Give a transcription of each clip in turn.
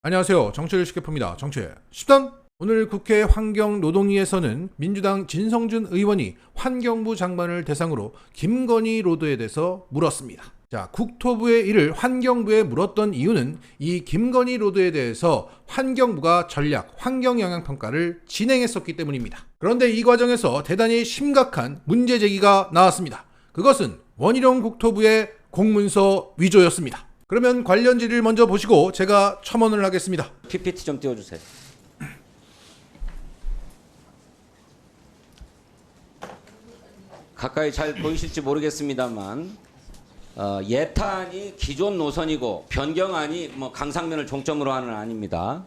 안녕하세요. 정치를 쉽게 풉니다. 정치 10단. 오늘 국회 환경노동위에서는 민주당 진성준 의원이 환경부 장관을 대상으로 김건희 로드에 대해서 물었습니다. 자, 국토부의 이를 환경부에 물었던 이유는 이 김건희 로드에 대해서 환경부가 전략 환경영향평가를 진행했었기 때문입니다. 그런데 이 과정에서 대단히 심각한 문제 제기가 나왔습니다. 그것은 원희룡 국토부의 공문서 위조였습니다. 그러면 관련 질의를 먼저 보시고 제가 첨언을 하겠습니다. PPT 좀 띄워주세요. 가까이 잘 보이실지 모르겠습니다만 예탄이 기존 노선이고 변경안이 강상면을 종점으로 하는 안입니다.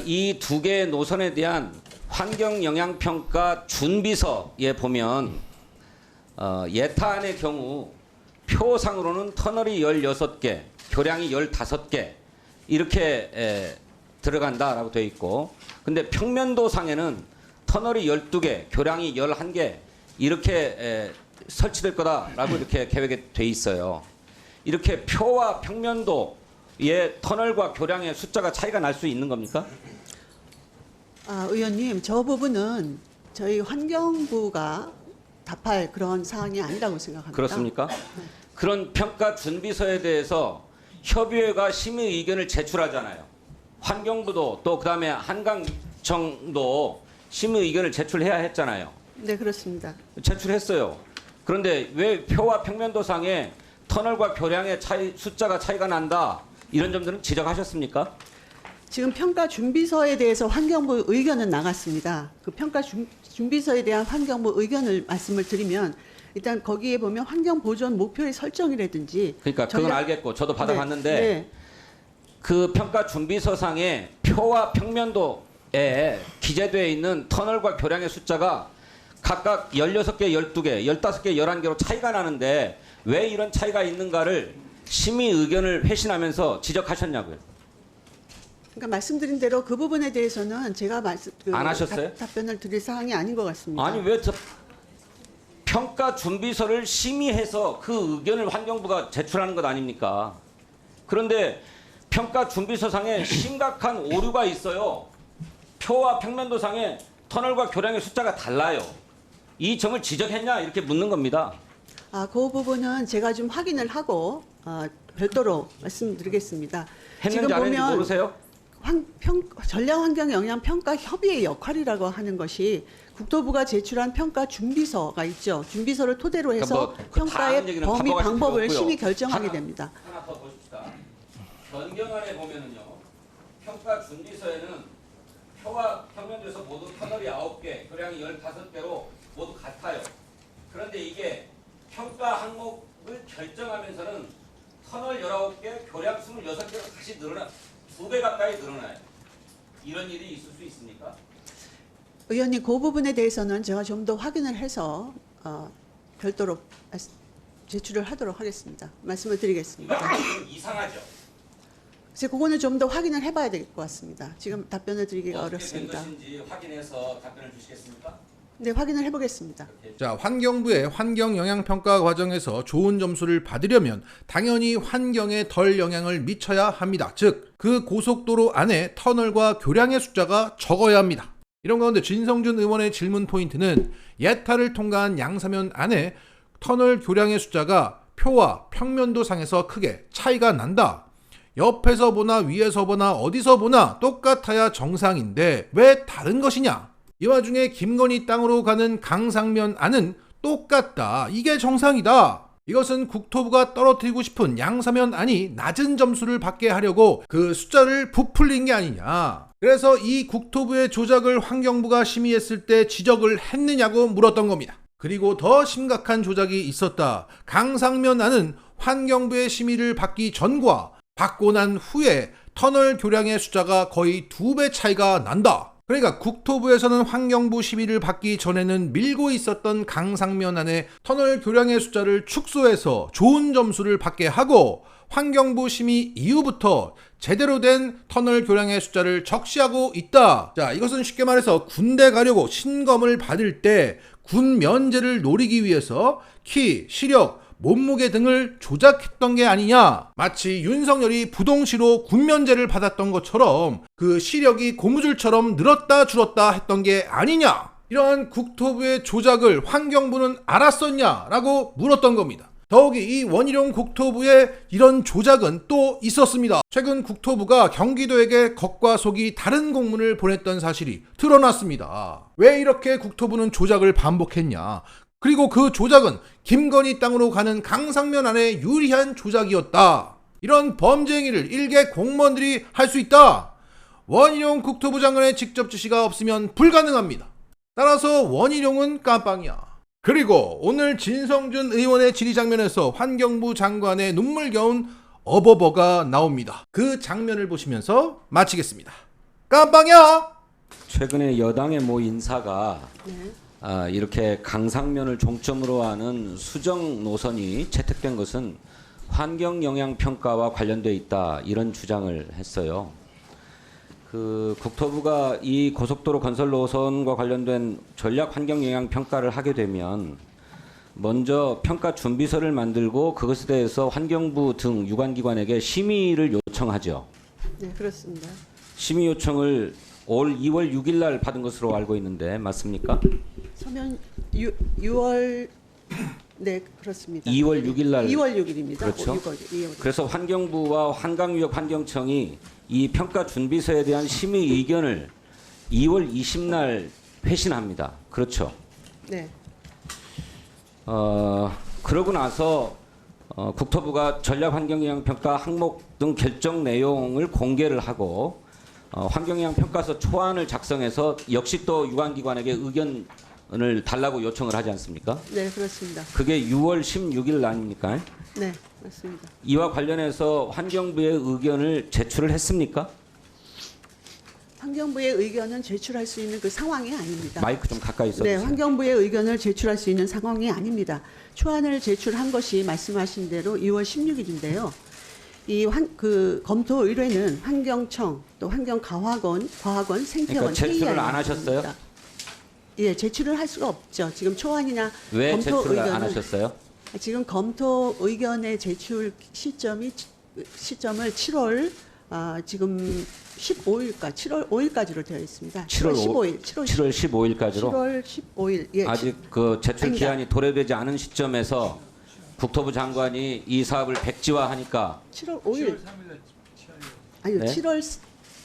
이 두 개의 노선에 대한 환경영향평가 준비서에 보면 예탄의 경우 표상으로는 터널이 16개, 교량이 15개 이렇게 들어간다라고 되어 있고, 근데 평면도상에는 터널이 12개, 교량이 11개 이렇게 설치될 거다라고 이렇게 계획에 돼 있어요. 이렇게 표와 평면도의 터널과 교량의 숫자가 차이가 날 수 있는 겁니까? 의원님, 저 부분은 저희 환경부가 답할 그런 사항이 아니라고 생각합니다. 그렇습니까? 그런 평가 준비서에 대해서 협의회가 심의 의견을 제출하잖아요. 환경부도 또 그다음에 한강청도 심의 의견을 제출해야 했잖아요. 네, 그렇습니다. 제출했어요. 그런데 왜 표와 평면도상에 터널과 교량의 숫자가 차이가 난다, 이런 점들은 지적하셨습니까? 지금 평가 준비서에 대해서 환경부 의견은 나갔습니다. 그 평가 준비서에 대한 환경부 의견을 말씀을 드리면, 일단 거기에 보면 환경 보존 목표의 설정이라든지, 그러니까 그건 알겠고 저도 받아봤는데 네. 그 평가 준비서상에 표와 평면도에 기재되어 있는 터널과 교량의 숫자가 각각 16개, 12개, 15개, 11개로 차이가 나는데 왜 이런 차이가 있는가를 심의 의견을 회신하면서 지적하셨냐고요. 그러니까 말씀드린 대로 그 부분에 대해서는 제가 안 하셨어요? 답변을 드릴 사항이 아닌 것 같습니다. 아니 왜 평가 준비서를 심의해서 그 의견을 환경부가 제출하는 것 아닙니까? 그런데 평가 준비서상에 심각한 오류가 있어요. 표와 평면도상에 터널과 교량의 숫자가 달라요. 이 점을 지적했냐 이렇게 묻는 겁니다. 그 부분은 제가 좀 확인을 하고 별도로 말씀드리겠습니다. 했는지 안 했는지 모르세요? 전략환경영향평가협의회 역할이라고 하는 것이 국토부가 제출한 평가 준비서가 있죠. 준비서를 토대로 해서 그러니까 평가의 범위 방법을 심의 결정하게 하나, 됩니다. 하나 더 보십시다. 변경안에 보면은요, 평가 준비서에는 표와 평면도에서 모두 터널이 9개, 교량이 15개로 모두 같아요. 그런데 이게 평가 항목을 결정하면서는 터널 19개, 교량 26개로 다시 늘어나 2배 가까이 늘어나요. 이런 일이 있을 수 있습니까? 의원님, 그 부분에 대해서는 제가 좀 더 확인을 해서 별도로 제출을 하도록 하겠습니다. 말씀을 드리겠습니다. 이건 이상하죠. 그래서 그거는 좀 더 확인을 해봐야 될 것 같습니다. 지금 답변을 드리기가 어렵습니다. 어떻게 된 것인지 확인해서 답변을 주시겠습니까? 네, 확인을 해보겠습니다. 자, 환경부의 환경영향평가 과정에서 좋은 점수를 받으려면 당연히 환경에 덜 영향을 미쳐야 합니다. 즉, 그 고속도로 안에 터널과 교량의 숫자가 적어야 합니다. 이런 가운데 진성준 의원의 질문 포인트는 예타를 통과한 양사면 안에 터널 교량의 숫자가 표와 평면도상에서 크게 차이가 난다. 옆에서 보나 위에서 보나 어디서 보나 똑같아야 정상인데 왜 다른 것이냐? 이 와중에 김건희 땅으로 가는 강상면 안은 똑같다. 이게 정상이다. 이것은 국토부가 떨어뜨리고 싶은 양사면 안이 낮은 점수를 받게 하려고 그 숫자를 부풀린 게 아니냐. 그래서 이 국토부의 조작을 환경부가 심의했을 때 지적을 했느냐고 물었던 겁니다. 그리고 더 심각한 조작이 있었다. 강상면 안은 환경부의 심의를 받기 전과 받고 난 후에 터널 교량의 숫자가 거의 2배 차이가 난다. 그러니까 국토부에서는 환경부 심의를 받기 전에는 밀고 있었던 강상면 안에 터널 교량의 숫자를 축소해서 좋은 점수를 받게 하고 환경부 심의 이후부터 제대로 된 터널 교량의 숫자를 적시하고 있다. 자, 이것은 쉽게 말해서 군대 가려고 신검을 받을 때 군 면제를 노리기 위해서 키, 시력, 몸무게 등을 조작했던 게 아니냐. 마치 윤석열이 부동시로 군면제를 받았던 것처럼 그 시력이 고무줄처럼 늘었다 줄었다 했던 게 아니냐. 이러한 국토부의 조작을 환경부는 알았었냐라고 물었던 겁니다. 더욱이 이 원희룡 국토부의 이런 조작은 또 있었습니다. 최근 국토부가 경기도에게 겉과 속이 다른 공문을 보냈던 사실이 드러났습니다. 왜 이렇게 국토부는 조작을 반복했냐. 그리고 그 조작은 김건희 땅으로 가는 강상면 안에 유리한 조작이었다. 이런 범죄 행위를 일개 공무원들이 할 수 있다. 원희룡 국토부 장관의 직접 지시가 없으면 불가능합니다. 따라서 원희룡은 깜빵이야. 그리고 오늘 진성준 의원의 질의 장면에서 환경부 장관의 눈물겨운 어버버가 나옵니다. 그 장면을 보시면서 마치겠습니다. 깜빵이야! 최근에 여당의 모 인사가 네. 이렇게 강상면을 종점으로 하는 수정 노선이 채택된 것은 환경 영향 평가와 관련돼 있다 이런 주장을 했어요. 그 국토부가 이 고속도로 건설 노선과 관련된 전략 환경 영향 평가를 하게 되면 먼저 평가 준비서를 만들고 그것에 대해서 환경부 등 유관기관에게 심의를 요청하죠. 네, 그렇습니다. 심의 요청을 올 2월 6일 날 받은 것으로 알고 있는데 맞습니까? 서면 6월 네, 그렇습니다. 2월 6일 날 2월 6일입니다. 그렇죠. 2월. 그래서 환경부와 한강유역 환경청이 이 평가 준비서에 대한 심의 의견을 2월 20날 회신합니다. 그렇죠. 네. 그러고 나서 국토부가 전략 환경영향 평가 항목 등 결정 내용을 공개를 하고 환경영향 평가서 초안을 작성해서 역시 또 유관기관에게 의견을 달라고 요청을 하지 않습니까? 네, 그렇습니다. 그게 6월 16일 아닙니까? 네, 맞습니다. 이와 관련해서 환경부의 의견을 제출을 했습니까? 환경부의 의견은 제출할 수 있는 그 상황이 아닙니다. 마이크 좀 가까이 네, 써주세요. 환경부의 의견을 제출할 수 있는 상황이 아닙니다. 초안을 제출한 것이 말씀하신 대로 2월 16일인데요. 그 검토 의뢰는 환경청, 또 환경과학원, 생태원 그러니까 제출을 회의안이 안 하셨어요? 있습니다. 예, 제출을 할 수가 없죠. 지금 초안이나 왜 검토 제출을 의견은 안 하셨어요? 지금 검토 의견의 제출 시점을 7월 지금 15일까 7월 5일까지로 되어 있습니다. 7월 15일, 7월 15일까지로 7월 15일. 예. 아직 그 제출 아닙니다. 기한이 도래되지 않은 시점에서 국토부 장관이 이 사업을 백지화하니까 7월 5일. 아니요, 네? 7월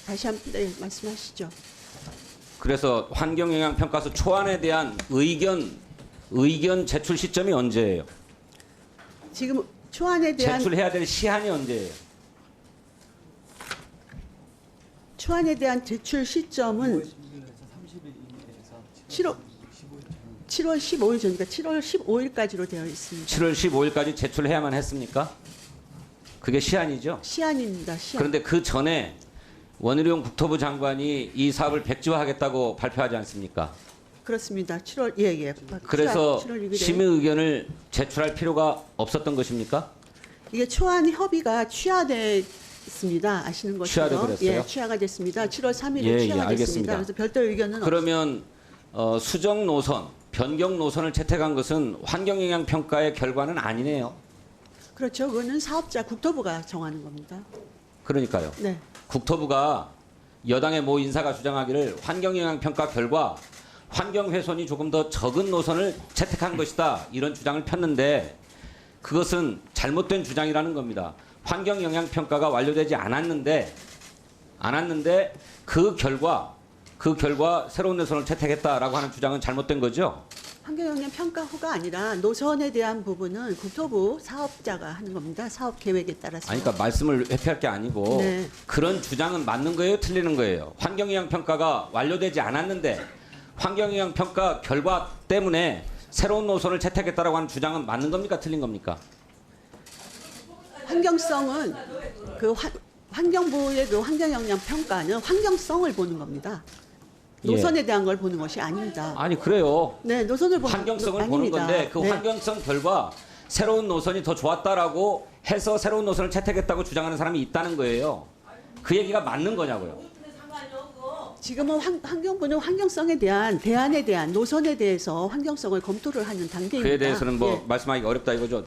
다시 한번 네, 말씀하시죠. 그래서 환경영향평가서 초안에 대한 의견 제출 시점이 언제예요? 지금 초안에 대한 제출해야 될 시한이 언제예요? 초안에 대한 제출 시점은 7월 15일 전이니까 7월 15일까지로 되어 있습니다. 7월 15일까지 제출해야만 했습니까? 그게 시한이죠. 시한입니다. 시한. 그런데 그 전에 원희룡 국토부 장관이 이 사업을 백지화하겠다고 발표하지 않습니까? 그렇습니다. 7월 예. 그래서 7월 6일에 심의 의견을 제출할 필요가 없었던 것입니까? 이게 초안 협의가 취하돼 있습니다. 아시는 것처럼 취하돼 버렸어요? 예, 취하가 됐습니다. 7월 3일에 예, 취하가 알겠습니다. 됐습니다. 그래서 별도의 의견은 그러면 수정 노선, 변경 노선을 채택한 것은 환경영향 평가의 결과는 아니네요. 그렇죠. 그거는 사업자 국토부가 정하는 겁니다. 그러니까요. 네. 국토부가 여당의 모 인사가 주장하기를 환경영향 평가 결과 환경 훼손이 조금 더 적은 노선을 채택한 것이다 이런 주장을 폈는데 그것은 잘못된 주장이라는 겁니다. 환경영향 평가가 완료되지 않았는데 그 결과 새로운 노선을 채택했다라고 하는 주장은 잘못된 거죠. 환경영향 평가호가 아니라 노선에 대한 부분은 국토부 사업자가 하는 겁니다. 사업 계획에 따라서. 아니, 그러니까 말씀을 회피할 게 아니고 네. 그런 주장은 맞는 거예요, 틀리는 거예요? 환경영향 평가가 완료되지 않았는데 환경영향 평가 결과 때문에 새로운 노선을 채택했다라고 하는 주장은 맞는 겁니까, 틀린 겁니까? 환경성은 환경부의 그 환경영향 평가는 환경성을 보는 겁니다. 노선에 대한 걸 보는 것이 아닙니다. 아니 그래요. 네, 노선을 보는 환경성을 보는 아닙니다. 건데 그 네. 환경성 결과 새로운 노선이 더 좋았다라고 해서 새로운 노선을 채택했다고 주장하는 사람이 있다는 거예요. 그 얘기가 맞는 거냐고요. 지금은 환경부는 환경성에 대한 대안에 대한 노선에 대해서 환경성을 검토를 하는 단계입니다. 그에 대해서는 뭐 예. 말씀하기가 어렵다 이거죠.